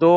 2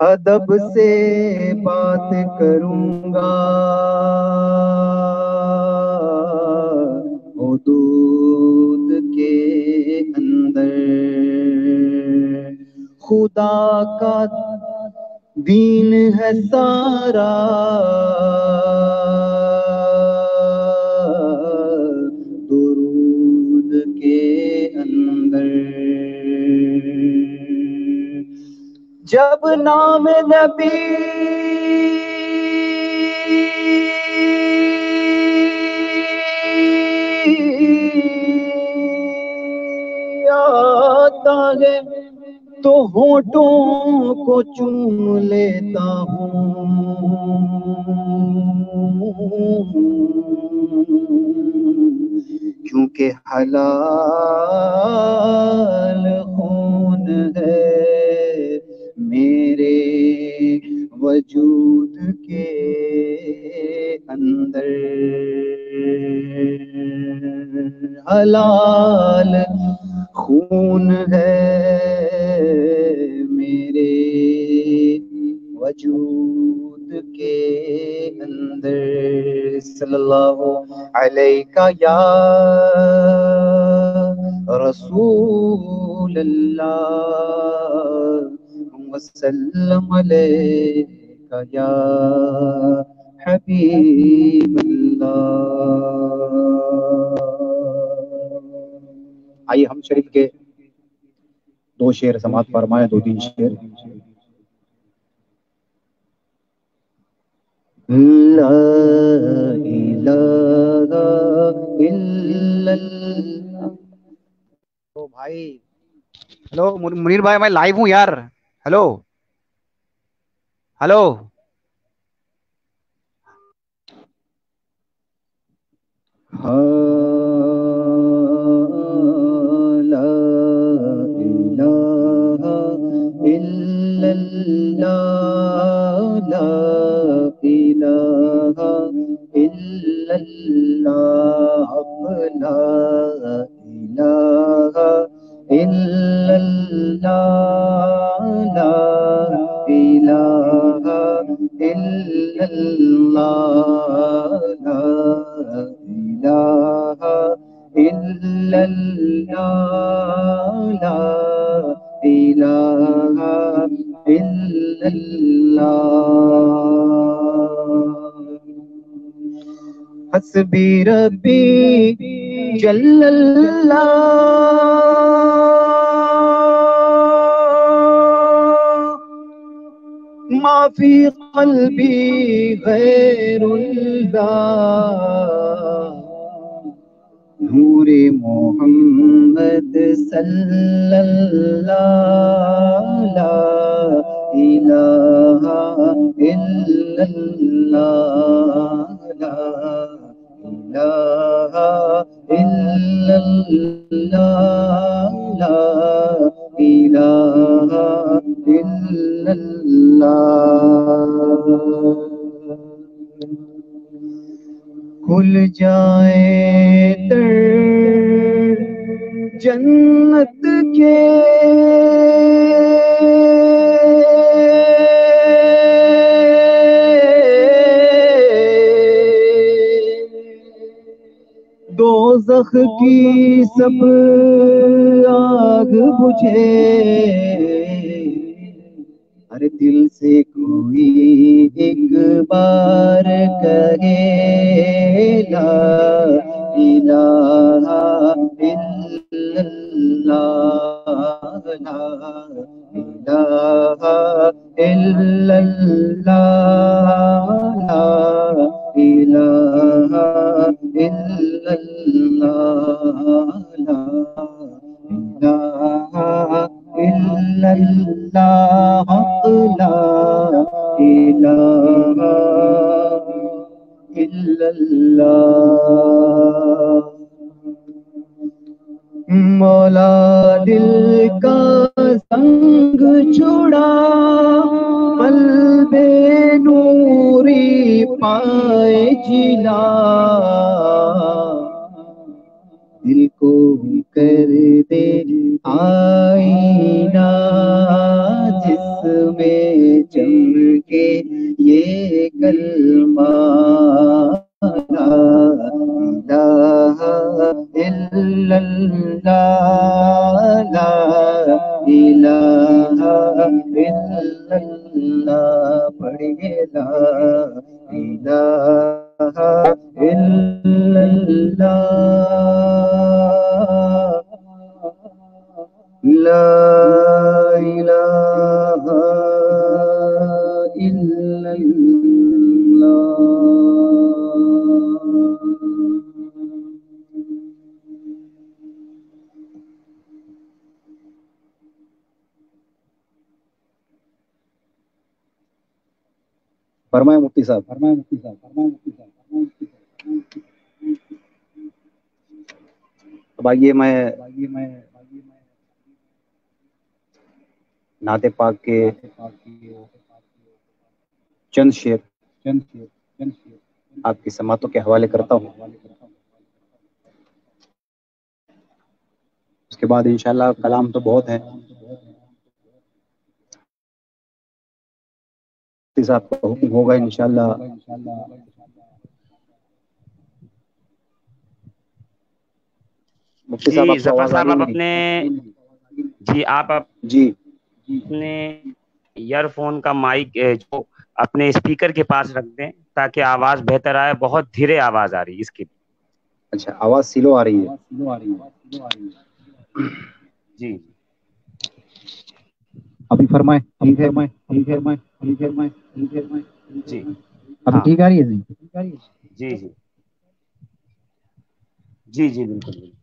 ادب سے بات کروں گا حدود کے اندر، خدا کا دین ہے سارا درود کے اندر، جب نام نبی آتا ہے تو ہونٹوں کو چوم لیتا ہوں، کیونکہ حلال خون ہے میرے وجود کے اندر، حلال خون ہے میرے وجود کے اندر، صلی اللہ علیہ یا رسول اللہ وسلم علیہ یا حبیب اللہ۔ آئیے ہم شریف کے دو شعر سماعت فرمائے، دو تین شعر۔ لا الہ الا اللہ۔ تو بھائی ہلو منیر بھائی، میں لائیو ہوں یار، ہلو ہلو۔ لا الہ الا اللہ، لا الہ الا اللہ، لا الہ الا اللہ، لا الہ الا اللہ، لا الہ الا اللہ، لا الہ الا اللہ، حسبی ربی جل اللہ، ما فی قلبی غیر اللہ، نور محمد صلی اللہ، لا الہ الا اللہ، لا الہ الا اللہ، لا الہ الا اللہ، کھل جائیں در جنت کے دوزخ کی سب آگ بجھے، ہر دل سے کوئی ایک بار کہے لا الہ الا اللہ، لا الہ الا اللہ، لا الہ الا اللہ، لا الہ الا اللہ، لا الہ الا اللہ۔ مولا دل کا زنگ چھڑا، قلب نوری پائے جلا، دل کو کر دے آئینہ جس میں اللہ لا الہ الا اللہ پڑھیے لا الہ الا اللہ لا الہ الا اللہ. فرمائیں مفتی صاحب. اب آئیے میں نعت پاک کے چند شعر آپ کی سماعتوں کے حوالے کرتا ہوں. اس کے بعد انشاءاللہ کلام تو بہت ہے. مفتی صاحب کا حکم ہوگا انشاءاللہ. مفتی صاحب جی آپ کو ظفر آواز آ صاحب رہی ہے آپ میری؟ اپنے جی آپ جی اپنے ایئر فون کا مائک جو اپنے اسپیکر کے پاس رکھ دیں تاکہ آواز بہتر آئے. بہت دھیرے آواز آ رہی ہے اس کی. اچھا آواز سلو آ رہی ہے. جی ابھی فرمائیں. ٹھیک ہے. جی ابھی ہاں ٹھیک آ رہی ہے جی. جی جی جی جی بالکل بالکل.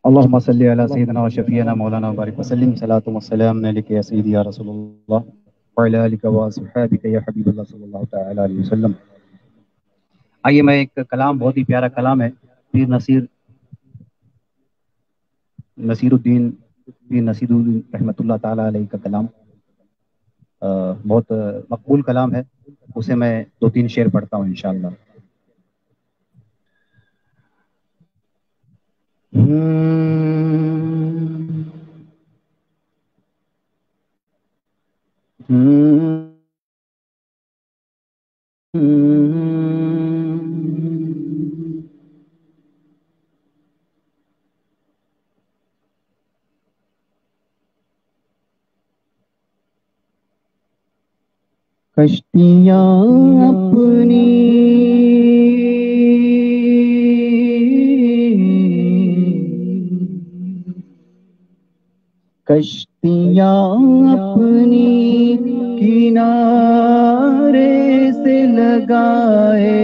اللهم صل على سيدنا وشفيعنا مولانا وبارك وسلم صلاة والسلام عليك يا سيدي يا رسول الله وعلى آلك وصحبك يا حبيب الله صلی اللہ تعالی علیہ وسلم. آئیے میں ایک کلام بہت ہی پیارا کلام ہے پیر نصیر الدین رحمۃ اللہ تعالی علیہ کا کلام. بہت مقبول کلام ہے. اسے میں 2-3 شعر پڑھتا ہوں انشاءاللہ. کشتیاں اپنی کنارے سے لگائے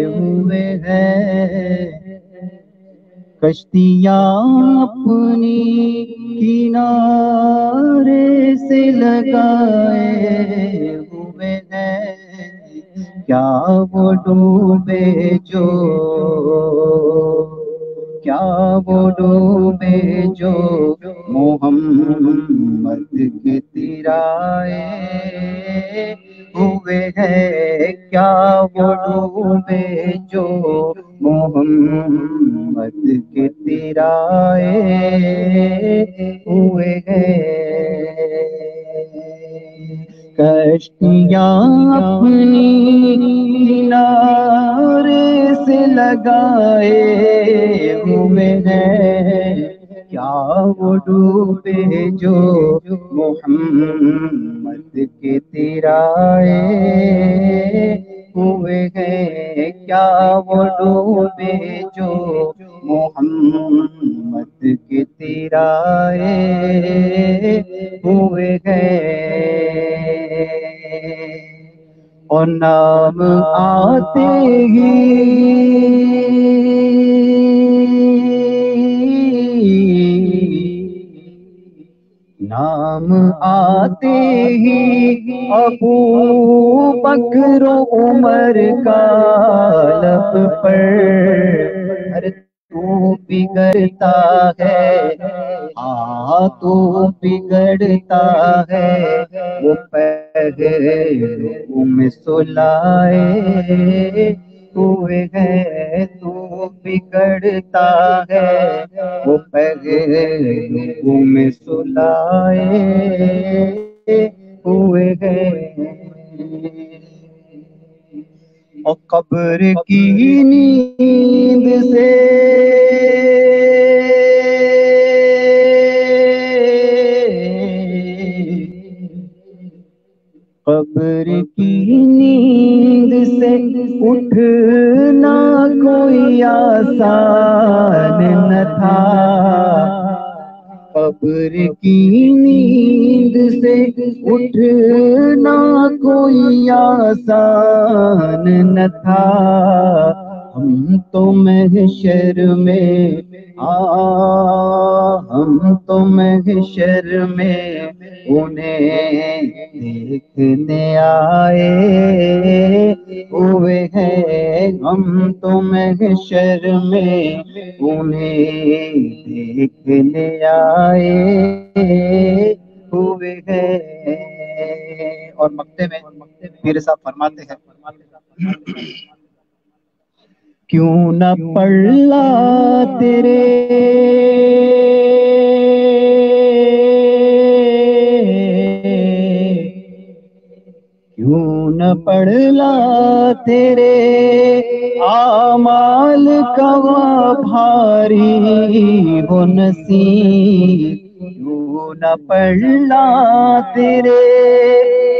ہوئے ہیں. کشتیاں اپنی کنارے سے لگائے ہوئے ہیں. کیا وہ ڈوبے جو محمد کے تیرائے ہوئے ہیں. کیا وہ ڈوبے جو محمد کے تیرائے ہوئے ہیں. کشتیاں اپنی کنارے سے لگائے ہوئے ہیں. کیا وہ ڈوبے جو محمد کے تیرائے ہوئے ہیں. کیا وہ ڈوبے جو محمد کے تیرائے ہوئے ہیں. اور نام آتے ہی ابو بکر و عمر کا لب پر ہر تو بگڑتا ہے. تو بگڑتا ہے. وہ پہلو میں سلائے ہوئے ہیں. تو بگڑتا ہے. وہ پہلو میں سلائے ہوئے ہیں. اور قبر کی نیند سے قبر کی نیند سے اٹھنا کوئی آسان نہ تھا، قبر کی نیند سے اٹھنا کوئی آسان نہ تھا، ہم تو محشر میں ہم تو محشر میں انہیں دیکھنے آئے ہوئے ہیں، ہم تو محشر میں انہیں دیکھنے آئے ہوئے ہیں۔ اور مقطع میں پیر صاحب فرماتے ہیں کیوں نہ پڑھلا تیرے کیوں نہ پڑھلا تیرے اعمال کا بھاری وہ نصیب، کیوں نہ پڑھلا تیرے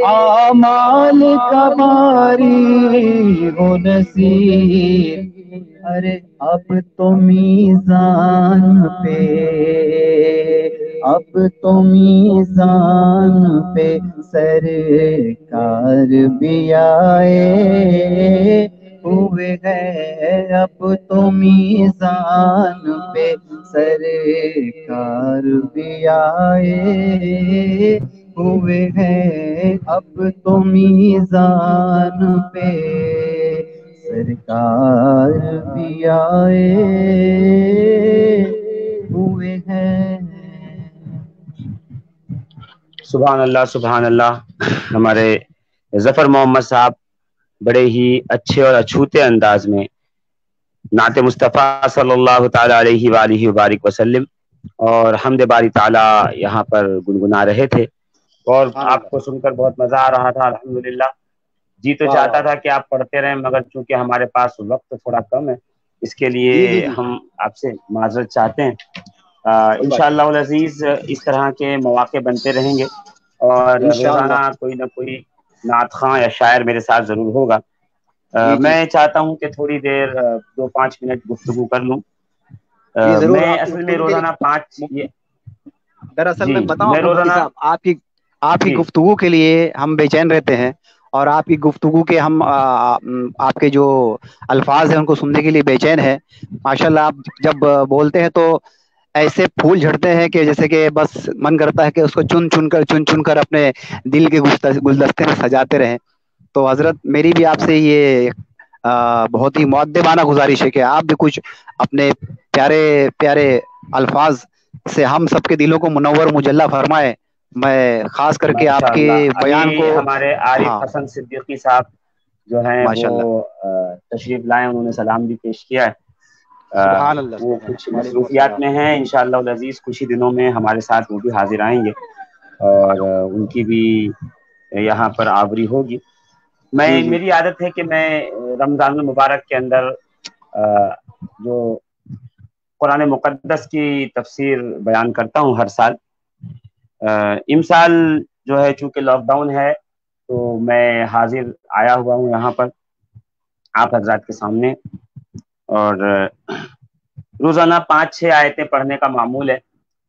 اعمال کا بھاری وہ نصیب، ارے اب تو میزان پہ اب تو میزان پہ سرکار بھی آئے ہوئے ہیں، اب تو میزان پہ سرکار بھی آئے ہوئے ہیں، اب تو میزان پہ سرکار بھی آئے ہوئے ہیں۔ سبحان اللہ سبحان اللہ۔ ہمارے ظفر محمد صاحب بڑے ہی اچھے اور اچھوتے انداز میں نعت مصطفیٰ صلی اللہ تعالیٰ علیہ وآلہ وبارک وسلم اور حمد باری تعالیٰ یہاں پر گنگنا رہے تھے، اور آپ کو سن کر بہت مزہ آ رہا تھا الحمدللہ۔ جی تو چاہتا تھا کہ آپ پڑھتے رہیں، مگر چونکہ ہمارے پاس وقت تھوڑا کم ہے، اس کے لیے ہم آپ سے معذرت چاہتے ہیں۔ انشاءاللہ العزیز اس طرح کے مواقع بنتے رہیں گے، اور روزانہ کوئی نہ کوئی نعت خواں یا شاعر میرے ساتھ ضرور ہوگا۔ میں چاہتا ہوں کہ تھوڑی دیر 2-5 منٹ گفتگو کر لوں۔ میں اصل میں روزانہ 5 دراصل میں بتاؤں میں مفتی روزانہ صاحب آپ کی گفتگو کے لیے ہم بے چین رہتے ہیں، اور آپ کی گفتگو کے ہم آپ کے جو الفاظ ہیں ان کو سننے کے لیے بے چین ہے۔ ماشاءاللہ آپ جب بولتے ہیں تو ایسے پھول جھڑتے ہیں کہ جیسے کہ بس من کرتا ہے کہ اس کو چن چن کر اپنے دل کے گلدستے میں سجاتے رہیں۔ تو حضرت میری بھی آپ سے یہ بہت ہی مؤدبانہ گزارش ہے کہ آپ بھی کچھ اپنے پیارے پیارے الفاظ سے ہم سب کے دلوں کو منور مجلہ فرمائے۔ میں خاص کر کے آپ کے بیان کو ہمارے عارف حسن صدیقی صاحب جو ہیں وہ تشریف لائے، انہوں نے سلام بھی پیش کیا ہے۔ سبحان اللہ، وہ کچھ مصروفیات میں ہیں، انشاءاللہ العزیز کچھ ہی دنوں میں ہمارے ساتھ وہ بھی حاضر آئیں گے، اور ان کی بھی یہاں پر آوری ہوگی۔ میری عادت ہے کہ میں رمضان المبارک کے اندر جو قرآن مقدس کی تفسیر بیان کرتا ہوں ہر سال، امسال جو ہے چونکہ لاک ڈاؤن ہے تو میں حاضر آیا ہوا ہوں یہاں پر آپ حضرات کے سامنے، اور روزانہ 5-6 آیتیں پڑھنے کا معمول ہے،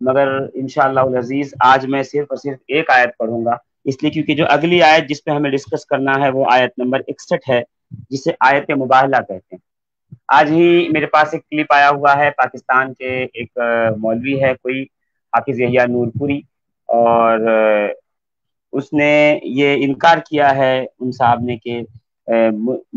مگر انشاءاللہ العزیز آج میں صرف اور صرف ایک آیت پڑھوں گا، اس لیے کیونکہ جو اگلی آیت جس پہ ہمیں ڈسکس کرنا ہے وہ آیت نمبر 61 ہے، جسے آیت مباہلہ کہتے ہیں۔ آج ہی میرے پاس ایک کلپ آیا ہوا ہے، پاکستان کے ایک مولوی ہے کوئی حافظ یحییٰ نور پوری، اور اس نے یہ انکار کیا ہے ان صاحب نے کہ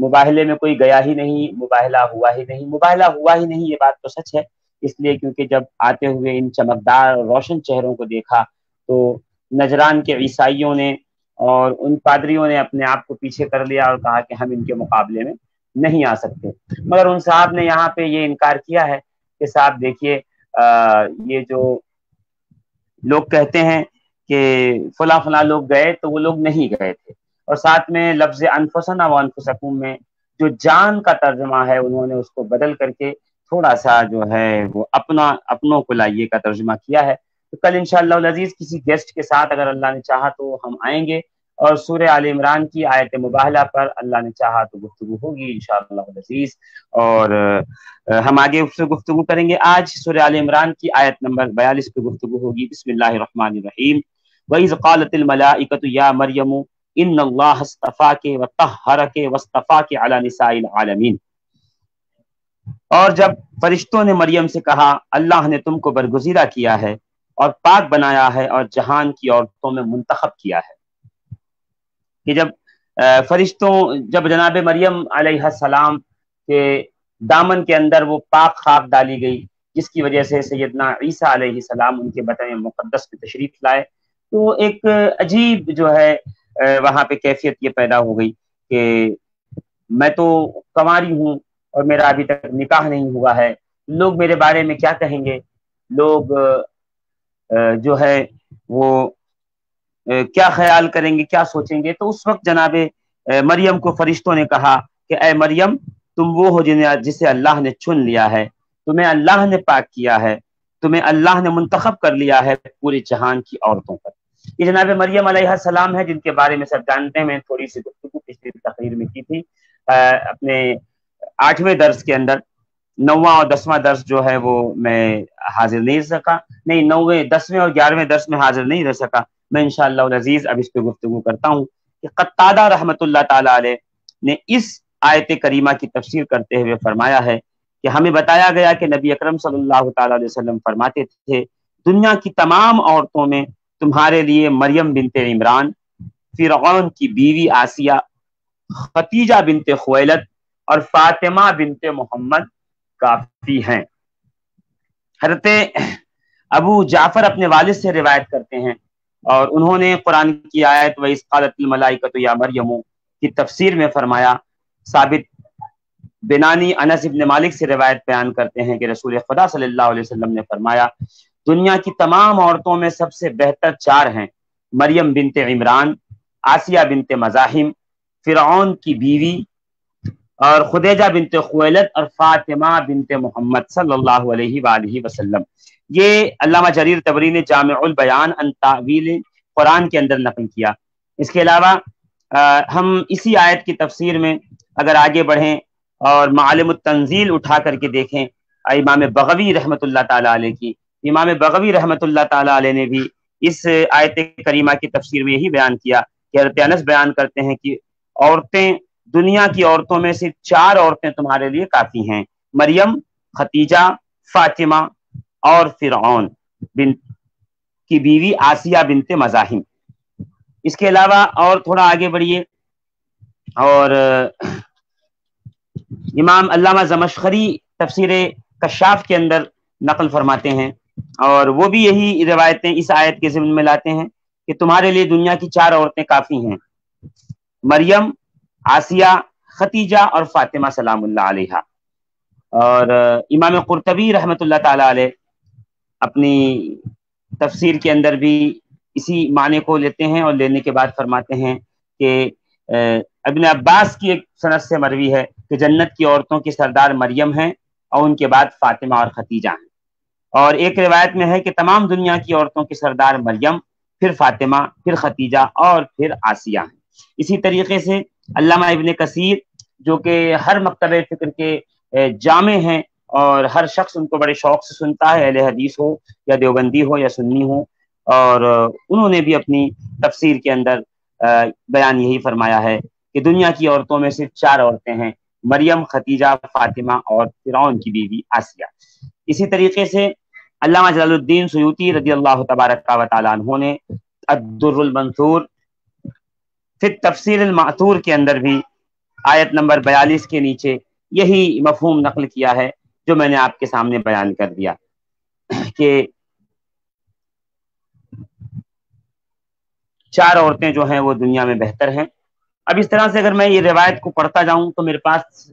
مباہلے میں کوئی گیا ہی نہیں، مباہلہ ہوا ہی نہیں۔ مباہلہ ہوا ہی نہیں، یہ بات تو سچ ہے، اس لیے کیونکہ جب آتے ہوئے ان چمکدار روشن چہروں کو دیکھا تو نجران کے عیسائیوں نے اور ان پادریوں نے اپنے آپ کو پیچھے کر لیا اور کہا کہ ہم ان کے مقابلے میں نہیں آ سکتے، مگر ان صاحب نے یہاں پہ یہ انکار کیا ہے کہ صاحب دیکھیے یہ جو لوگ کہتے ہیں کہ فلاں لوگ گئے تو وہ لوگ نہیں گئے تھے، اور ساتھ میں لفظ انفسنا و انفسکم میں جو جان کا ترجمہ ہے انہوں نے اس کو بدل کر کے تھوڑا سا جو ہے وہ اپنوں کو لائیے کا ترجمہ کیا ہے۔ تو کل انشاءاللہ العزیز کسی گیسٹ کے ساتھ اگر اللہ نے چاہا تو ہم آئیں گے، اور سورہ آل عمران کی آیت مباہلہ پر اللہ نے چاہا تو گفتگو ہوگی انشاءاللہ العزیز، اور ہم آگے اس سے گفتگو کریں گے۔ آج سورہ آل عمران کی آیت نمبر 42 پہ گفتگو ہوگی۔ بسم اللہ الرحمن الرحیم۔ وَإِذْ قَالَتِ الْمَلَائِكَةُ يَا مَرْيَمُ إِنَّ اللَّهَ اصْطَفَاكِ وَطَهَّرَكِ وَاصْطَفَاكِ عَلَى نِسَاءِ الْعَالَمِينَ۔ اور جب فرشتوں نے مریم سے کہا اللہ نے تم کو برگزیدہ کیا ہے اور پاک بنایا ہے اور جہان کی عورتوں میں منتخب کیا ہے، کہ جب جناب مریم علیہ السلام کے دامن کے اندر وہ پاک خاک ڈالی گئی، جس کی وجہ سے سیدنا عیسیٰ علیہ السلام ان کے بطن مقدس میں تشریف لائے، تو ایک عجیب جو ہے وہاں پہ کیفیت یہ پیدا ہو گئی کہ میں تو کنواری ہوں اور میرا ابھی تک نکاح نہیں ہوا ہے، لوگ میرے بارے میں کیا کہیں گے، لوگ جو ہے وہ کیا خیال کریں گے، کیا سوچیں گے۔ تو اس وقت جناب مریم کو فرشتوں نے کہا کہ اے مریم تم وہ ہو جسے اللہ نے چن لیا ہے، تمہیں اللہ نے پاک کیا ہے، تمہیں اللہ نے منتخب کر لیا ہے پورے جہان کی عورتوں پر۔ یہ جناب مریم علیہ السلام ہے جن کے بارے میں سب جانتے ہیں، میں تھوڑی سی گفتگو پچھلی تقریر میں کی تھی اپنے 8ویں درس کے اندر۔ 9واں اور 10واں درس جو ہے وہ میں حاضر نہیں رہ سکا، نہیں 9ویں 10ویں اور 11ویں درس میں حاضر نہیں رہ سکا۔ میں انشاءاللہ العزیز اب اس پہ گفتگو کرتا ہوں کہ قتادہ رحمۃ اللہ تعالی علیہ نے اس آیت کریمہ کی تفسیر کرتے ہوئے فرمایا ہے کہ ہمیں بتایا گیا کہ نبی اکرم صلی اللہ تعالی علیہ وسلم فرماتے تھے دنیا کی تمام عورتوں میں تمہارے لیے مریم بنت عمران، فرعون کی بیوی آسیہ، ختیجہ بنت خویلد اور فاطمہ بنت محمد کافی ہیں۔ حضرت ابو جعفر اپنے والد سے روایت کرتے ہیں، اور انہوں نے قرآن کی آیت وَإِذْ قَالَتِ الْمَلَائِكَةُ يَا مَرْيَمُ کی تفسیر میں فرمایا۔ ثابت بنانی انس ابن مالک سے روایت بیان کرتے ہیں کہ رسول خدا صلی اللہ علیہ وسلم نے فرمایا دنیا کی تمام عورتوں میں سب سے بہتر 4 ہیں، مریم بنت عمران، آسیہ بنت مزاحم، فرعون کی بیوی اور خدیجہ بنت خویلد اور فاطمہ بنت محمد صلی اللہ علیہ وآلہ وسلم۔ یہ علامہ جریر طبری نے جامع البیان عن تاویل قرآن کے اندر نقل کیا۔ اس کے علاوہ ہم اسی آیت کی تفسیر میں اگر آگے بڑھیں اور معالم التنزیل اٹھا کر کے دیکھیں امام بغوی رحمۃ اللہ تعالی علیہ کی، امام بغوی رحمۃ اللہ تعالی علیہ نے بھی اس آیت کریمہ کی تفسیر میں یہی بیان کیا کہ حضرت انس بیان کرتے ہیں کہ عورتیں، دنیا کی عورتوں میں صرف 4 عورتیں تمہارے لیے کافی ہیں، مریم، ختیجہ، فاطمہ اور فرعون کی بیوی آسیہ بنت مزاحم۔ اس کے علاوہ اور تھوڑا آگے بڑھیے اور امام علامہ زمخشری تفسیر کشاف کے اندر نقل فرماتے ہیں، اور وہ بھی یہی روایتیں اس آیت کے ضمن میں لاتے ہیں کہ تمہارے لیے دنیا کی 4 عورتیں کافی ہیں، مریم، آسیہ، ختیجہ اور فاطمہ سلام اللہ علیہا۔ اور امام قرطبی رحمۃ اللہ تعالی علیہ اپنی تفسیر کے اندر بھی اسی معنی کو لیتے ہیں، اور لینے کے بعد فرماتے ہیں کہ ابن عباس کی ایک سند سے مروی ہے کہ جنت کی عورتوں کی سردار مریم ہیں اور ان کے بعد فاطمہ اور ختیجہ ہیں، اور ایک روایت میں ہے کہ تمام دنیا کی عورتوں کی سردار مریم، پھر فاطمہ، پھر ختیجہ اور پھر آسیہ ہیں۔ اسی طریقے سے علامہ ابن کثیر جو کہ ہر مکتب فکر کے جامع ہیں اور ہر شخص ان کو بڑے شوق سے سنتا ہے، اہل حدیث ہو یا دیوبندی ہو یا سنی ہو، اور انہوں نے بھی اپنی تفسیر کے اندر بیان یہی فرمایا ہے کہ دنیا کی عورتوں میں صرف 4 عورتیں ہیں، مریم، ختیجہ، فاطمہ اور فرعون کی بیوی آسیہ۔ اسی طریقے سے علامہ جلال الدین سیوطی رضی اللہ تبارک و تعالی عنہ نے الدر المنثور فی تفسیر المعثور کے اندر بھی آیت نمبر 42 کے نیچے یہی مفہوم نقل کیا ہے جو میں نے آپ کے سامنے بیان کر دیا کہ 4 عورتیں جو ہیں وہ دنیا میں بہتر ہیں۔ اب اس طرح سے اگر میں یہ روایت کو پڑھتا جاؤں تو میرے پاس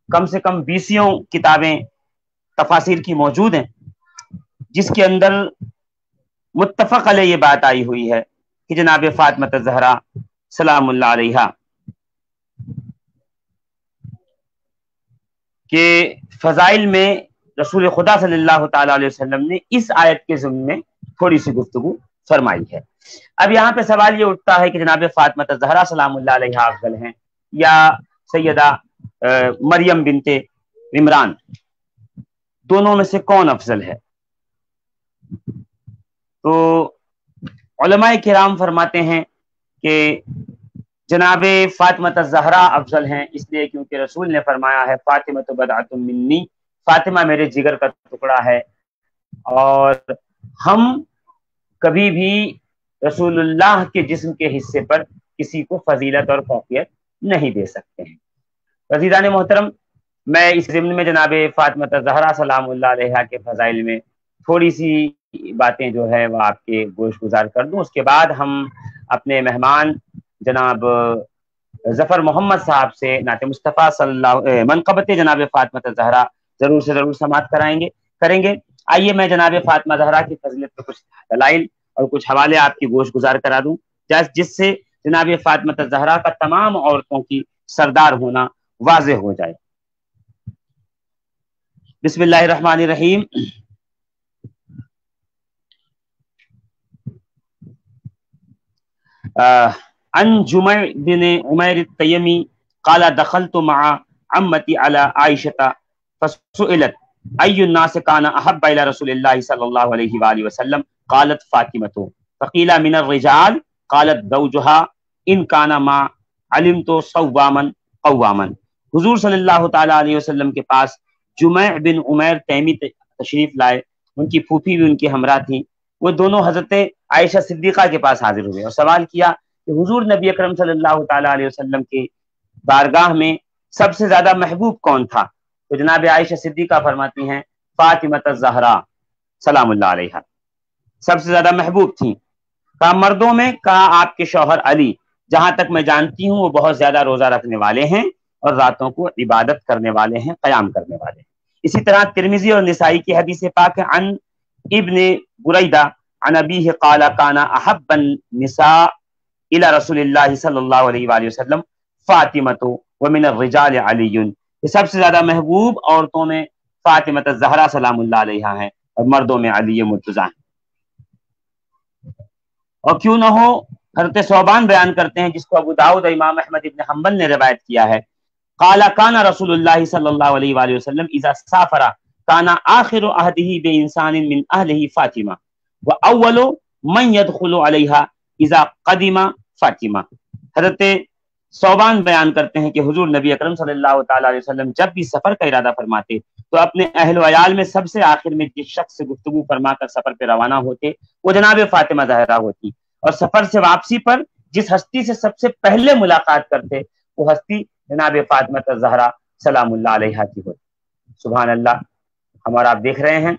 کم سے کم 20 کتابیں تفاسیر کی موجود ہیں، جس کے اندر متفق علیہ یہ بات آئی ہوئی ہے کہ جناب فاطمہ الزہرا سلام اللہ علیہا کہ فضائل میں رسول خدا صلی اللہ تعالی علیہ وسلم نے اس آیت کے ضمن میں تھوڑی سی گفتگو فرمائی ہے۔ اب یہاں پہ سوال یہ اٹھتا ہے کہ جناب فاطمہ زہرا سلام اللہ علیہا افضل ہیں یا سیدہ مریم بنت عمران، دونوں میں سے کون افضل ہے؟ تو علماء کرام فرماتے ہیں کہ جناب فاطمہ زہرا افضل ہیں، اس لیے کیونکہ رسول نے فرمایا ہے فاطمہ بضعۃ منی، فاطمہ میرے جگر کا ٹکڑا ہے، اور ہم کبھی بھی رسول اللہ کے جسم کے حصے پر کسی کو فضیلت اور فوقیت نہیں دے سکتے ہیں۔ عزیزان محترم، میں اس ضمن میں جناب فاطمہ زہرا سلام اللہ علیہا کے فضائل میں تھوڑی سی باتیں جو ہے وہ آپ کے گوش گزار کر دوں، اس کے بعد ہم اپنے مہمان جناب ظفر محمد صاحب سے نعت مصطفیٰ صلی اللہ منقبت جناب فاطمہ زہرا ضرور سے ضرور سماعت کریں گے۔ آئیے میں جناب فاطمہ زہرا کی فضیلت پر کچھ دلائل اور کچھ حوالے آپ کی گوش گزار کرا دوں، جس سے جناب فاطمہ زہرا کا تمام عورتوں کی سردار ہونا واضح ہو جائے۔ بسم اللہ الرحمن الرحیم۔ عن جمع بن عمیر التیمی قال دخلت مع عمتی على عائشة فسئلت ای الناس كان احب الى رسول اللہ صلی اللہ علیہ وآلہ وسلم قالت فاطمة فقیل من الرجال قالت زوجها ان كان ما علمت صواما قواما۔ حضور صلی اللہ تعالی علیہ وسلم کے پاس جمع بن عمیر تیمی تشریف لائے، ان کی پھوپھی بھی ان کی ہمراہ تھیں، وہ دونوں حضرت عائشہ صدیقہ کے پاس حاضر ہوئے اور سوال کیا کہ حضور نبی اکرم صلی اللہ تعالی علیہ وسلم کے بارگاہ میں سب سے زیادہ محبوب کون تھا؟ تو جناب عائشہ صدیقہ فرماتی ہیں فاطمہ الزہرا سلام اللہ علیہا سب سے زیادہ محبوب تھیں۔ کہا مردوں میں؟ کہا آپ کے شوہر علی، جہاں تک میں جانتی ہوں وہ بہت زیادہ روزہ رکھنے والے ہیں اور راتوں کو عبادت کرنے والے ہیں، قیام کرنے والے ہیں۔ اسی طرح ترمذی اور نسائی کی حدیث پاک عن ابن بریدہ عن ابیہ قال کان احب النساء الى رسول اللہ صلی اللہ علیہ وآلہ وسلم فاطمۃ ومن الرجال علی، یہ سب سے زیادہ محبوب عورتوں میں فاطمہ الزہرا سلام اللہ علیہا ہیں اور مردوں میں علی مرتضیٰ ہیں۔ اور کیوں نہ ہو، حضرت ثوبان بیان کرتے ہیں جس کو ابو داؤد اور امام احمد ابن حنبل نے روایت کیا ہے، قال کان رسول اللہ صلی اللہ علیہ وآلہ وسلم اذا سافر کان آخر عہدہ بانسان من اہلہ فاطمہ واول من يدخل علیہا اذا قدم فاطمہ۔ حضرت ثوبان بیان کرتے ہیں کہ حضور نبی اکرم صلی اللہ تعالی علیہ وسلم جب بھی سفر کا ارادہ فرماتے تو اپنے اہل و عیال میں سب سے آخر میں جس شخص سے گفتگو فرما کر سفر پہ روانہ ہوتے وہ جناب فاطمہ زہرا ہوتی، اور سفر سے واپسی پر جس ہستی سے سب سے پہلے ملاقات کرتے وہ ہستی جناب فاطمہ زہرا سلام اللہ علیہا کی ہوتی۔ سبحان اللہ، ہمارا آپ دیکھ رہے ہیں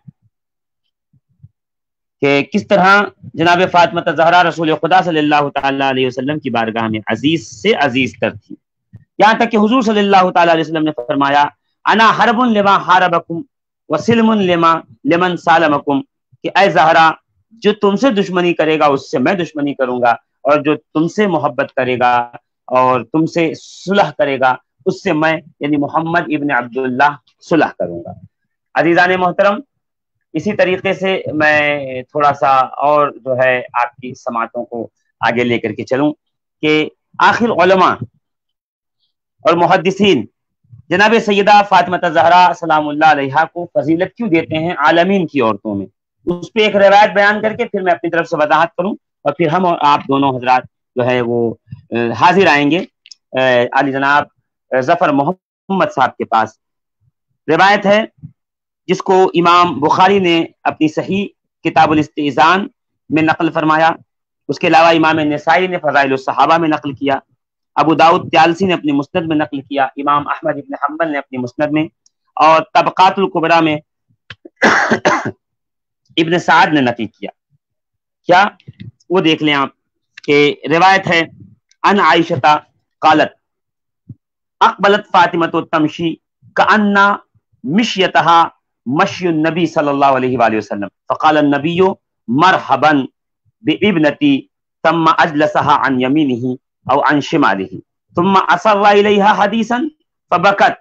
کہ کس طرح جناب فاطمہ زہرا رسول خدا صلی اللہ تعالی علیہ وسلم کی بارگاہ میں عزیز سے عزیز تر تھی، یہاں تک کہ حضور صلی اللہ تعالی علیہ وسلم نے فرمایا انا حرب لما حاربکم وسلم لمن سالمکم، کہ اے زہرا جو تم سے دشمنی کرے گا اس سے میں دشمنی کروں گا، اور جو تم سے محبت کرے گا اور تم سے صلح کرے گا اس سے میں یعنی محمد ابن عبداللہ صلح کروں گا۔ عزیزان محترم، اسی طریقے سے میں تھوڑا سا اور جو ہے آپ کی سماعتوں کو آگے لے کر کے چلوں کہ آخر علماء اور محدثین جناب سیدہ فاطمہ زہرا سلام اللہ علیہا کو فضیلت کیوں دیتے ہیں عالمین کی عورتوں میں، اس پہ ایک روایت بیان کر کے پھر میں اپنی طرف سے وضاحت کروں اور پھر ہم اور آپ دونوں حضرات جو ہے وہ حاضر آئیں گے علی جناب ظفر محمد صاحب کے پاس۔ روایت ہے جس کو امام بخاری نے اپنی صحیح کتاب الاستئذان میں نقل فرمایا، اس کے علاوہ امام نسائی نے فضائل الصحابہ میں نقل کیا، ابو داؤد طیالسی نے اپنی مسند میں نقل کیا، امام احمد ابن حنبل نے اپنی مسند میں، اور طبقات الکبریٰ میں ابن سعد نے نقل کیا۔ کیا وہ دیکھ لیں آپ کہ روایت ہے ان عائشہ قالت اقبلت فاطمہ تمشی کأن مشیتها مشی النبی صلی اللہ علیہ وآلہ وسلم فقال النبی مرحبا بابنتی ثم اجلسها عن یمینہ او عن شمالہ ثم اصر الیہا حدیثا فبکت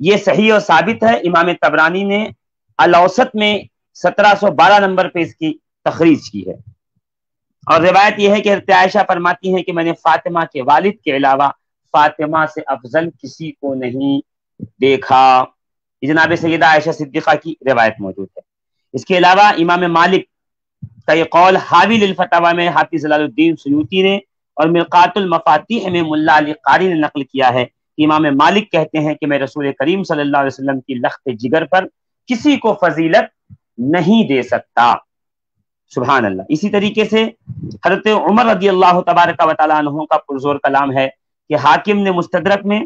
یہ صحیح اور ثابت ہے، امام طبرانی نے الاوسط میں 1712 نمبر پہ اس کی تخریج کی ہے۔ اور روایت یہ ہے کہ حضرت عائشہ فرماتی ہیں کہ میں نے فاطمہ کے والد کے علاوہ فاطمہ سے افضل کسی کو نہیں دیکھا۔ جناب سیدہ عائشہ صدیقہ کی روایت موجود ہے۔ اس کے علاوہ امام مالک کا یہ قول حاوی للفتاوی میں حافظ جلال الدین سیوطی نے اور مرقات المفاتیح میں ملا علی قاری نے نقل کیا ہے کہ امام مالک کہتے ہیں کہ میں رسول کریم صلی اللہ علیہ وسلم کی لخت جگر پر کسی کو فضیلت نہیں دے سکتا۔ سبحان اللہ۔ اسی طریقے سے حضرت عمر رضی اللہ تبارک و تعالیٰ عنہ کا پرزور کلام ہے کہ حاکم نے مستدرک میں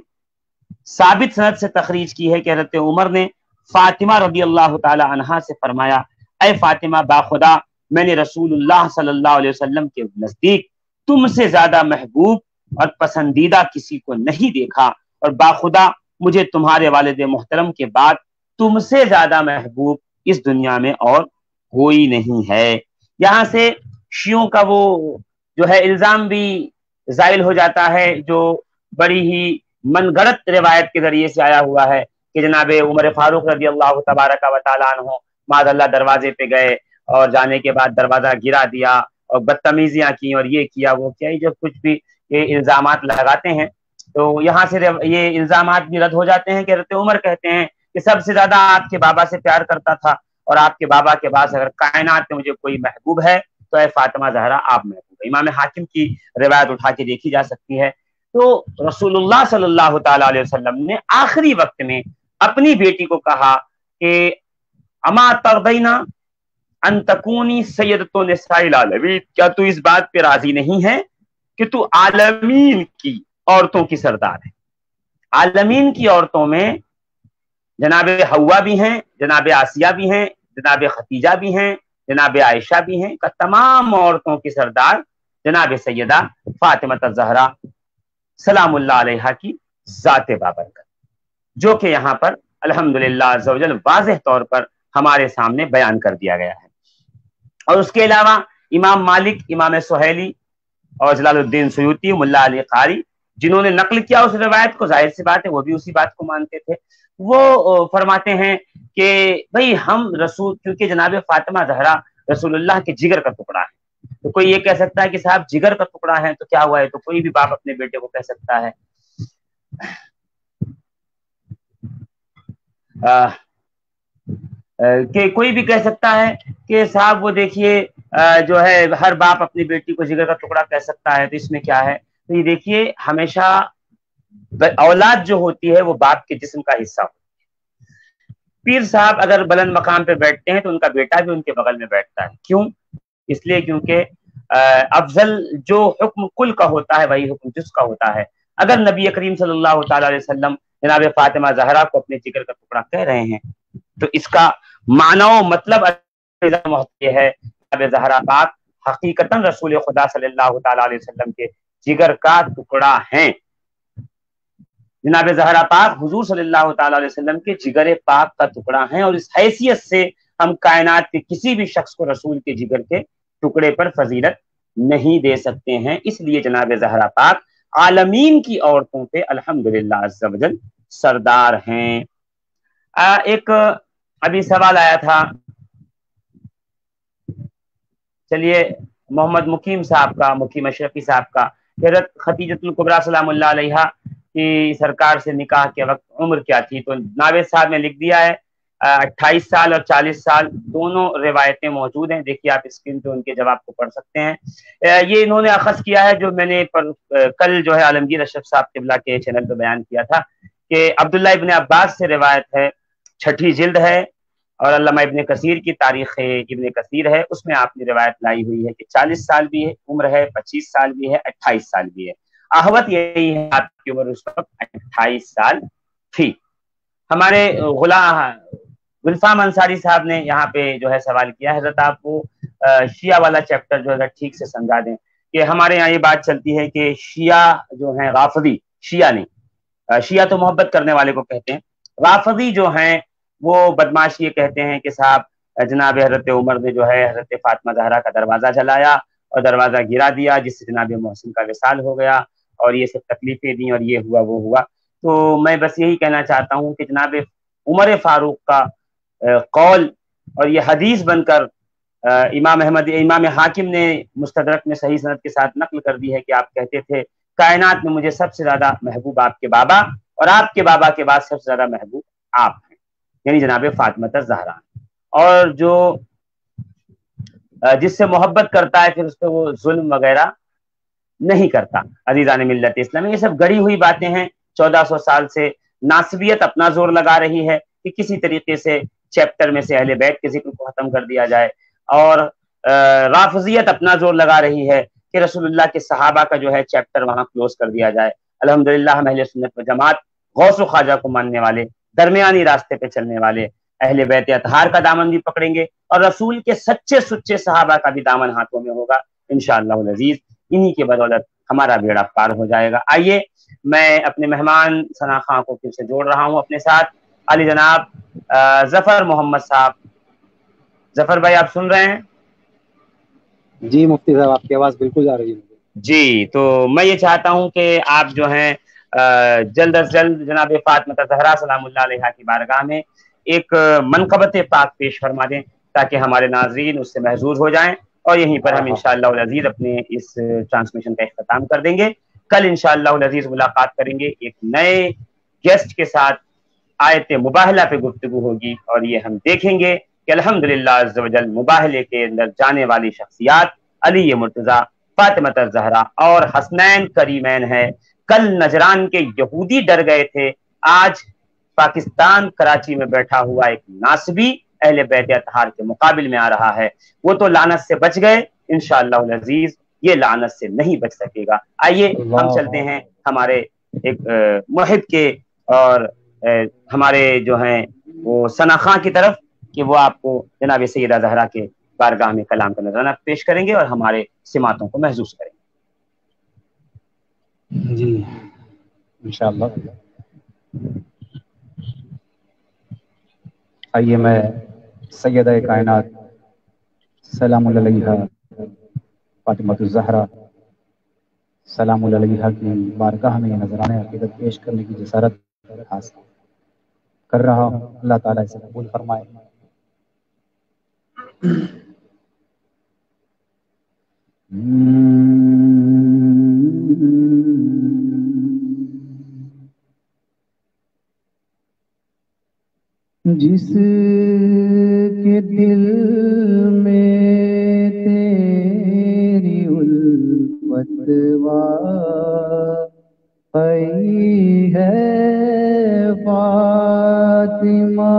ثابت سند سے تخریج کی ہے کہ حضرت عمر نے فاطمہ رضی اللہ تعالی عنہا سے فرمایا، اے فاطمہ باخدا میں نے رسول اللہ صلی اللہ علیہ وسلم کے نزدیک تم سے زیادہ محبوب اور پسندیدہ کسی کو نہیں دیکھا، اور باخدا مجھے تمہارے والد محترم کے بعد تم سے زیادہ محبوب اس دنیا میں اور کوئی نہیں ہے۔ یہاں سے شیعوں کا وہ جو ہے الزام بھی زائل ہو جاتا ہے جو بڑی ہی من گڑت روایت کے ذریعے سے آیا ہوا ہے کہ جناب عمر فاروق رضی اللہ تبارک و تعالیٰ عنہ معاذ اللہ دروازے پہ گئے اور جانے کے بعد دروازہ گرا دیا اور بدتمیزیاں کی اور یہ کیا وہ کیا، یہ جو کچھ بھی یہ الزامات لگاتے ہیں تو یہاں سے یہ الزامات بھی رد ہو جاتے ہیں کہ حضرت عمر کہتے ہیں کہ سب سے زیادہ آپ کے بابا سے پیار کرتا تھا، اور آپ کے بابا کے بعد اگر کائنات میں مجھے کوئی محبوب ہے تو اے فاطمہ زہرا آپ محبوب ہے۔ امام حاکم کی روایت اٹھا کے دیکھی جا سکتی ہے۔ تو رسول اللہ صلی اللہ تعالی علیہ وسلم نے آخری وقت میں اپنی بیٹی کو کہا کہ اما ترضینا ان تکونی سیدۃ نساء العالمین، کیا تو اس بات پہ راضی نہیں ہے کہ تو عالمین کی عورتوں کی سردار ہے؟ عالمین کی عورتوں میں جناب حوا بھی ہیں، جناب آسیہ بھی ہیں، جناب ختیجہ بھی ہیں، جناب عائشہ بھی ہیں، کا تمام عورتوں کی سردار جناب سیدہ فاطمہ الزہرا سلام اللہ علیہا کی ذات بابرکت، جو کہ یہاں پر الحمدللہ عز و جل واضح طور پر ہمارے سامنے بیان کر دیا گیا ہے۔ اور اس کے علاوہ امام مالک، امام سہیلی اور جلال الدین سیوطی، ملا علی قاری جنہوں نے نقل کیا اس روایت کو، ظاہر سی بات ہے وہ بھی اسی بات کو مانتے تھے، وہ فرماتے ہیں کہ بھئی ہم رسول، کیونکہ جناب فاطمہ زہرا رسول اللہ کے جگر کا ٹکڑا ہے، تو کوئی یہ کہہ سکتا ہے کہ صاحب جگر کا ٹکڑا ہے تو کیا ہوا ہے، تو کوئی بھی باپ اپنے بیٹے کو کہہ سکتا ہے کہ کوئی بھی کہہ سکتا ہے کہ صاحب وہ دیکھیے جو ہے ہر باپ اپنی بیٹی کو جگر کا ٹکڑا کہہ سکتا ہے، تو اس میں کیا ہے؟ تو یہ دیکھیے ہمیشہ اولاد جو ہوتی ہے وہ باپ کے جسم کا حصہ ہوتی ہے۔ پیر صاحب اگر بلند مقام پہ بیٹھتے ہیں تو ان کا بیٹا بھی ان کے بغل میں بیٹھتا ہے، کیوں؟ اس لیے کیونکہ افضل جو حکم کل کا ہوتا ہے وہی حکم جز کا ہوتا ہے۔ اگر نبی کریم صلی اللہ تعالی علیہ وسلم جناب فاطمہ زہرا کو اپنے جگر کا ٹکڑا کہہ رہے ہیں تو اس کا معنی و مطلب یہ ہے جناب زہرا پاک حقیقتاً رسول خدا صلی اللہ تعالی علیہ وسلم کے جگر کا ٹکڑا ہیں۔ جناب زہرا پاک حضور صلی اللہ تعالی علیہ وسلم کے جگر پاک کا ٹکڑا ہیں، اور اس حیثیت سے ہم کائنات کے کسی بھی شخص کو رسول کے جگر کے ٹکڑے پر فضیلت نہیں دے سکتے ہیں۔ اس لیے جناب زہرا پاک عالمین کی عورتوں پہ الحمدللہ عز و جل سردار ہیں۔ ایک ابھی سوال آیا تھا، چلیے محمد مقیم صاحب کا، مقیم اشرفی صاحب کا، حضرت خدیجۃ الکبریٰ سلام اللہ علیہا کی سرکار سے نکاح کے وقت عمر کیا تھی؟ تو ناوید صاحب نے لکھ دیا ہے 28 سال اور 40 سال دونوں روایتیں موجود ہیں، دیکھیے آپ اسکرین پہ ان کے جواب کو پڑھ سکتے ہیں۔ یہ انہوں نے اخذ کیا ہے جو میں نے کل جو ہے عالمگیر اشرف صاحب قبلہ کے چینل پہ بیان کیا تھا کہ عبداللہ ابن عباس سے روایت ہے، 6ٹھی جلد ہے، اور علامہ ابن کثیر کی تاریخ ابن کثیر ہے، اس میں آپ نے روایت لائی ہوئی ہے کہ 40 سال بھی ہے عمر ہے، 25 سال بھی ہے، 28 سال بھی ہے۔ احوت یہی ہے آپ کی عمر اس وقت 28 سال تھی۔ ہمارے گلفام انصاری صاحب نے یہاں پہ جو ہے سوال کیا، حضرت آپ کو شیعہ والا چیپٹر جو ہے ٹھیک سے سمجھا دیں کہ ہمارے یہاں یہ بات چلتی ہے کہ شیعہ جو ہیں رافضی، شیعہ نہیں، شیعہ تو محبت کرنے والے کو کہتے ہیں، رافضی جو ہیں وہ بدماش یہ کہتے ہیں کہ صاحب جناب حضرت عمر نے جو ہے حضرت فاطمہ زہرا کا دروازہ جلایا اور دروازہ گرا دیا، جس سے جناب محسن کا وصال ہو گیا اور یہ سب تکلیفیں دیں اور یہ ہوا وہ ہوا۔ تو میں بس یہی کہنا چاہتا ہوں کہ جناب عمر فاروق کا قول اور یہ حدیث بن کر امام حاکم نے مستدرک میں صحیح سند کے ساتھ نقل کر دی ہے کہ آپ کہتے تھے کائنات میں مجھے سب سے زیادہ محبوب آپ کے بابا اور آپ کے بابا کے بعد سب سے زیادہ محبوب آپ ہیں، یعنی جناب فاطمہ الزہرا۔ اور جو جس سے محبت کرتا ہے پھر اس پہ وہ ظلم وغیرہ نہیں کرتا۔ عزیزان ملت اسلامی، یہ سب گڑی ہوئی باتیں ہیں۔ 1400 سال سے ناسبیت اپنا زور لگا رہی ہے کہ کسی طریقے سے چیپٹر میں سے اہل بیت کے ذکر کو ختم کر دیا جائے، اور رافضیت اپنا زور لگا رہی ہے کہ رسول اللہ کے صحابہ کا جو ہے چیپٹر وہاں کلوز کر دیا جائے۔ الحمدللہ ہم اہل سنت و جماعت غوث و خواجہ کو ماننے والے، درمیانی راستے پہ چلنے والے اہل بیت اطہار کا دامن بھی پکڑیں گے، اور رسول کے سچے سچے صحابہ کا بھی دامن ہاتھوں میں ہوگا انشاءاللہ العزیز۔ انہی کی بدولت ہمارا بیڑا پار ہو جائے گا۔ آئیے میں اپنے مہمان ثنا خان کو پھر سے جوڑ رہا ہوں اپنے ساتھ، علی جناب ظفر محمد صاحب۔ ظفر بھائی آپ سن رہے ہیں؟ جی مفتی صاحب، آپ کی آواز بالکل آ رہی ہے۔ جی، تو میں یہ چاہتا ہوں کہ آپ جو ہیں جلد از جلد جناب فاطمہ الزہرا سلام اللہ علیہا کی بارگاہ میں ایک منقبت پاک پیش فرما دیں تاکہ ہمارے ناظرین اس سے محظوظ ہو جائیں، اور یہیں پر ہم انشاءاللہ العزیز اپنے اس ٹرانسمیشن کا اختتام کر دیں گے۔ کل انشاءاللہ العزیز ملاقات کریں گے ایک نئے گیسٹ کے ساتھ، آیت مباہلہ پہ گفتگو ہوگی، اور یہ ہم دیکھیں گے کہ الحمدللہ عز و جل مباہلے کے اندر جانے والی شخصیات علی مرتضیٰ، فاطمہ الزہرا اور حسنین کریمین ہے۔ کل نجران کے یہودی ڈر گئے تھے، آج پاکستان کراچی میں بیٹھا ہوا ایک ناسبی اہل بیت اطہار کے مقابل میں آ رہا ہے۔ وہ تو لعنت سے بچ گئے، انشاءاللہ العزیز یہ لعنت سے نہیں بچ سکے گا۔ آئیے ہم چلتے ہیں ہمارے ایک محب کے اور ہمارے جو ہیں وہ ثنا خان کی طرف، کہ وہ آپ کو جناب سیدہ زہرا کے بارگاہ میں کلام کا نذرانہ پیش کریں گے اور ہمارے سماعتوں کو محظوظ کریں گے۔ جی انشاءاللہ۔ آئیے میں سیدہ کائنات سلام اللہ علیہا فاطمہ الزہرا سلام اللہ علیہا کی بارگاہ میں یہ نذرانہ عقیدت پیش کرنے کی جسارت حاصل کر رہا ہوں۔ اللہ تعالیٰ اسے قبول فرمائے۔ جس کے دل میں تیری الفت واقعی ہے فاطمہ،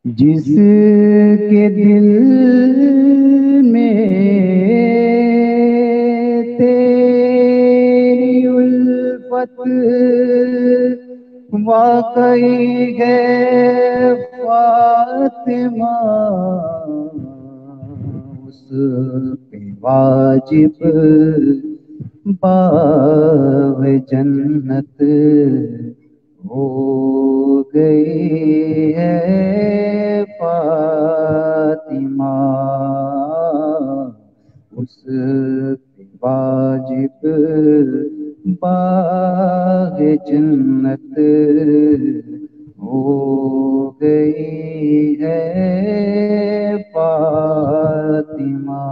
جس کے دل میں تیری الفت واقعی ہے فاطمہ، اس پہ واجب باغ جنت ہو گئی ہے فاطمہ، اس پہ واجب باغ جنت ہو گئی ہے فاطمہ۔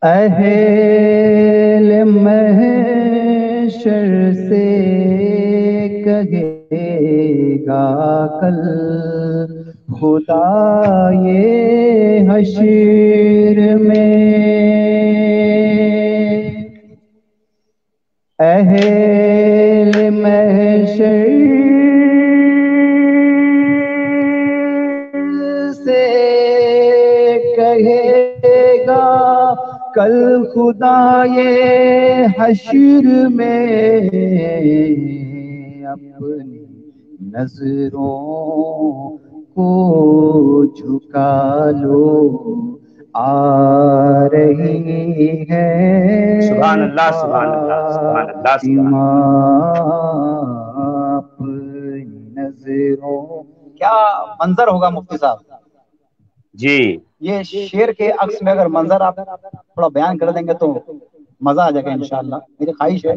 اہل محشر سے کہے گا کل خدا یہ حشر میں، اہل محشر سے کہے گا کل خدا یہ حشر میں، اپنی نظروں کو جھکا لو آ رہی ہے سبحان اللہ سبحان اللہ سبحان اللہ سبحان اللہ۔ اپنی نظروں کیا منظر ہوگا مفتی صاحب. جی یہ شعر کے عکس میں اگر منظر آپ تھوڑا بیان کر دیں گے تو مزہ آ جائے گا انشاءاللہ. میری خواہش ہے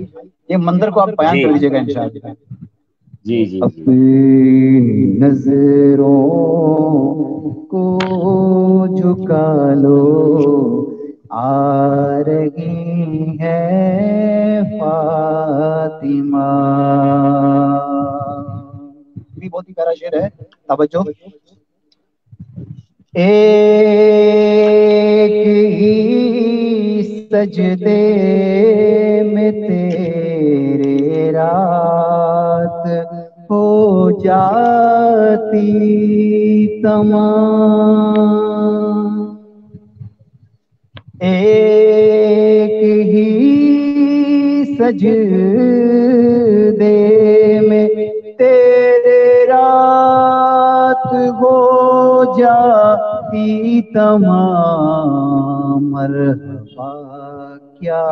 یہ منظر کو آپ بیان کر دیجیے گا انشاءاللہ. جی جی اپنی نظروں کو جھکا لو آ رہی ہے فاطمہ. یہ بہت ہی پیارا شعر ہے, توجہ. ایک ہی سجدے میں تیرے رات ہو جاتی تمام. ایک ہی سجدے میں تیرے رات ہو جاتی تمام. مرحبا کیا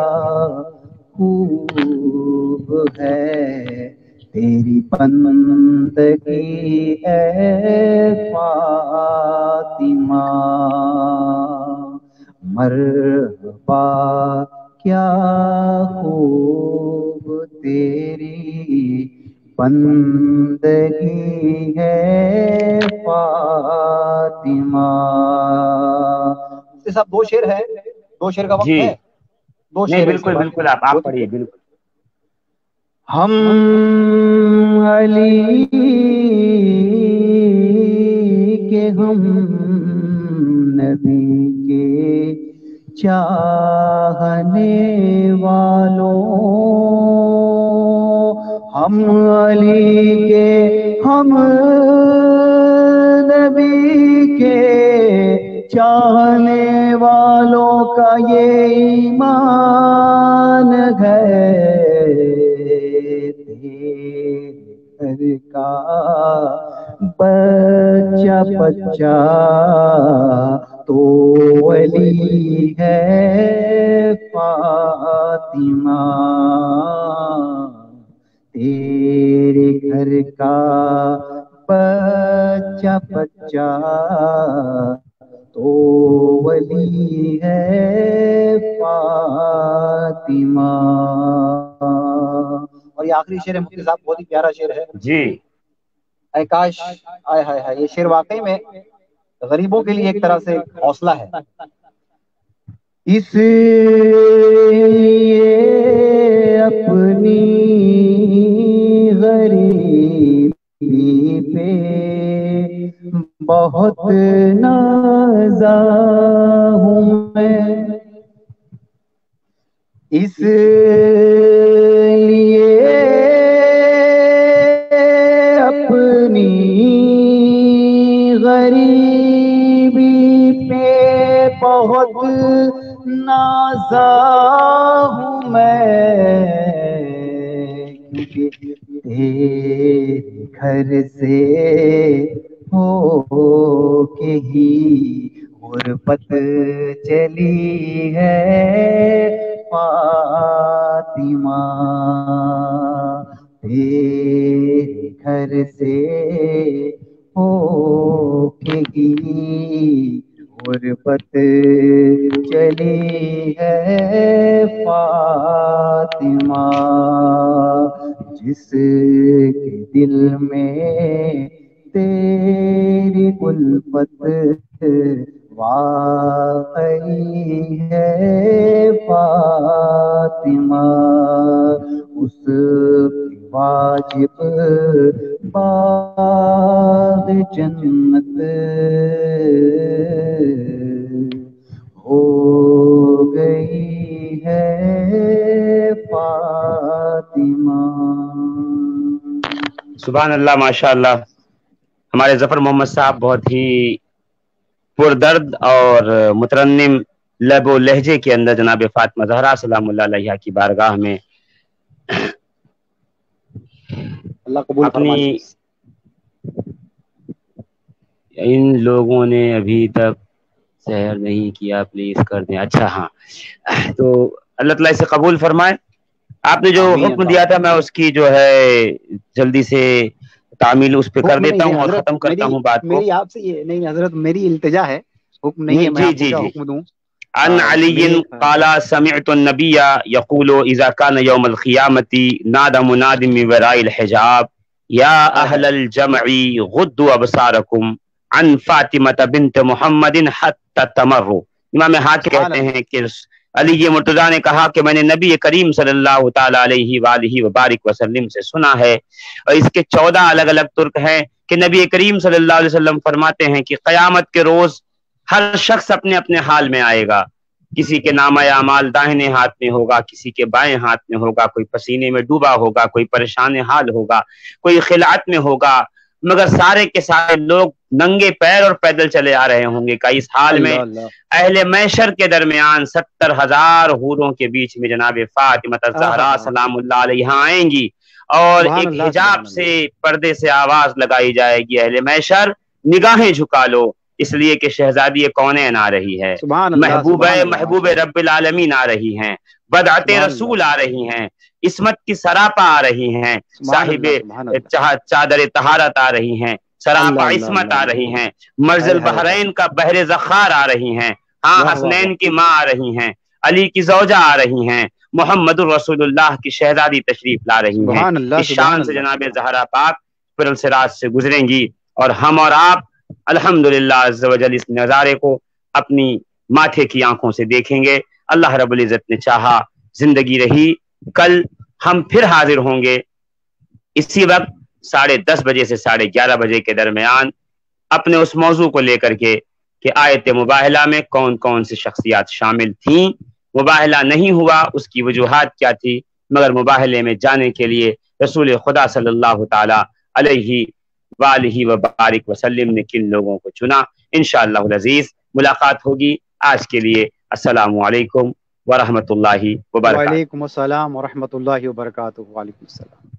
خوب ہے تیری بندگی اے فاطمہ. مرحبا کیا خوب تیری بندگی ہے فاطمہ. صاحب دو شعر ہے, دو شعر کا وقت جی. ہے, دو نہیں شعر بالکل بالکل آپ پڑھیے بالکل. ہم علی کے ہم نبی کے چاہنے والوں, ہم علی کے ہم نبی کے چاہنے والوں کا یہ ایمان ہے. تیرے کا بچہ بچہ تو ولی ہے فاطمہ. تیرے گھر کا بچہ بچہ تو ولی ہے فاطمہ. اور یہ آخری شعر ہے مفتی صاحب, بہت ہی پیارا شعر ہے. جی اے کاش, آئے ہائے ہائے, یہ شعر واقعی میں غریبوں کے لیے ایک طرح سے حوصلہ ہے. اس لیے اپنی غریبی پہ بہت نازا ہوں میں. اس لیے اپنی غریبی پہ بہت نازا ہوں میں, کیونکہ تیرے گھر سے ہو کے ہی غربت چلی ہے فاطمہ. تیرے گھر سے ہو کے ہی غربت چلی ہے فاطمہ. جس کے دل میں تیری الفت واقعی ہے فاطمہ, اس واجب باغ جنت ہو گئی ہے فاطمہ. سبحان اللہ, ماشاء اللہ. ہمارے ظفر محمد صاحب بہت ہی پردرد اور مترنم لب و لہجے کے اندر جناب فاطمہ زہرا سلام اللہ علیہا کی بارگاہ میں اللہ قبول اپنی, فرمائے. ان لوگوں نے ابھی تک سحر نہیں کیا, پلیز کر دیں. اچھا ہاں, تو اللہ تعالیٰ سے قبول فرمائے. آپ نے جو آمین حکم دیا اللہ. تھا میں اس کی جو ہے جلدی سے تعمیل اس پہ کر حکم دیتا نہیں ہوں ہے اور حضرت، ختم کرتا ہوں بات کو. میری آپ سے یہ نہیں حضرت، میری التجا ہے، حکم نہیں ہے میں آپ کو کیا حکم دوں. عن علی قال سمعت النبی یقول اذا كان يوم القیامة نادى مناد من وراء الحجاب یا اہل الجمع غضوا ابصارکم عن فاطمة بنت محمد حتى تمروا. امام حاکم کہتے ہیں کہ علی مرتضیٰ نے کہا کہ میں نے نبی کریم صلی اللہ تعالی علیہ وآلہ وبارک وسلم سے سنا ہے، اور اس کے 14 الگ الگ ترک ہیں، کہ نبی کریم صلی اللہ علیہ وسلم فرماتے ہیں کہ قیامت کے روز ہر شخص اپنے اپنے حال میں آئے گا. کسی کے نامہ اعمال داہنے ہاتھ میں ہوگا، کسی کے بائیں ہاتھ میں ہوگا، کوئی پسینے میں ڈوبا ہوگا، کوئی پریشان حال ہوگا، کوئی خلعت میں ہوگا، مگر سارے کے سارے لوگ ننگے پیر اور پیدل چلے آ رہے ہوں گے. کہ اس حال میں اہل محشر کے درمیان 70,000 حوروں کے بیچ میں جناب فاطمہ الزہرا سلام اللہ علیہا آئیں گی، اور ایک حجاب سے پردے سے آواز لگائی جائے گی، اہل محشر نگاہیں جھکا لو، اس لیے کہ شہزادی کونین آ رہی ہے، محبوب رب العالمین آ رہی ہیں، بدعت رسول آ رہی ہیں، عصمت کی سراپا آ رہی ہیں، صاحب چادر طہارت آ رہی ہیں، سراپا عصمت آ رہی ہیں، مرز البحرین کا بحر زخار آ رہی ہیں، ہاں حسنین کی ماں آ رہی ہیں، علی کی زوجہ آ رہی ہیں، محمد الرسول اللہ کی شہزادی تشریف لا رہی ہیں. اس شان سے جناب زہرا پاک پر الصراط سے گزریں گی، اور ہم اور آپ الحمدللہ عز و جل اس نظارے کو اپنی ماتھے کی آنکھوں سے دیکھیں گے. اللہ رب العزت نے چاہا زندگی رہی، کل ہم پھر حاضر ہوں گے اسی وقت 10:30 بجے سے 11:30 بجے کے درمیان، اپنے اس موضوع کو لے کر کے کہ آیت مباہلہ میں کون کون سی شخصیات شامل تھیں، مباہلہ نہیں ہوا اس کی وجوہات کیا تھی، مگر مباہلے میں جانے کے لیے رسول خدا صلی اللہ تعالی علیہ وآلہ وبارک وسلم نے کن لوگوں کو چنا. انشاءاللہ العزیز ملاقات ہوگی. آج کے لیے السلام علیکم ورحمۃ اللہ وبرکاتہ. وعلیکم السلام ورحمۃ اللہ وبرکاتہ. وعلیکم السلام.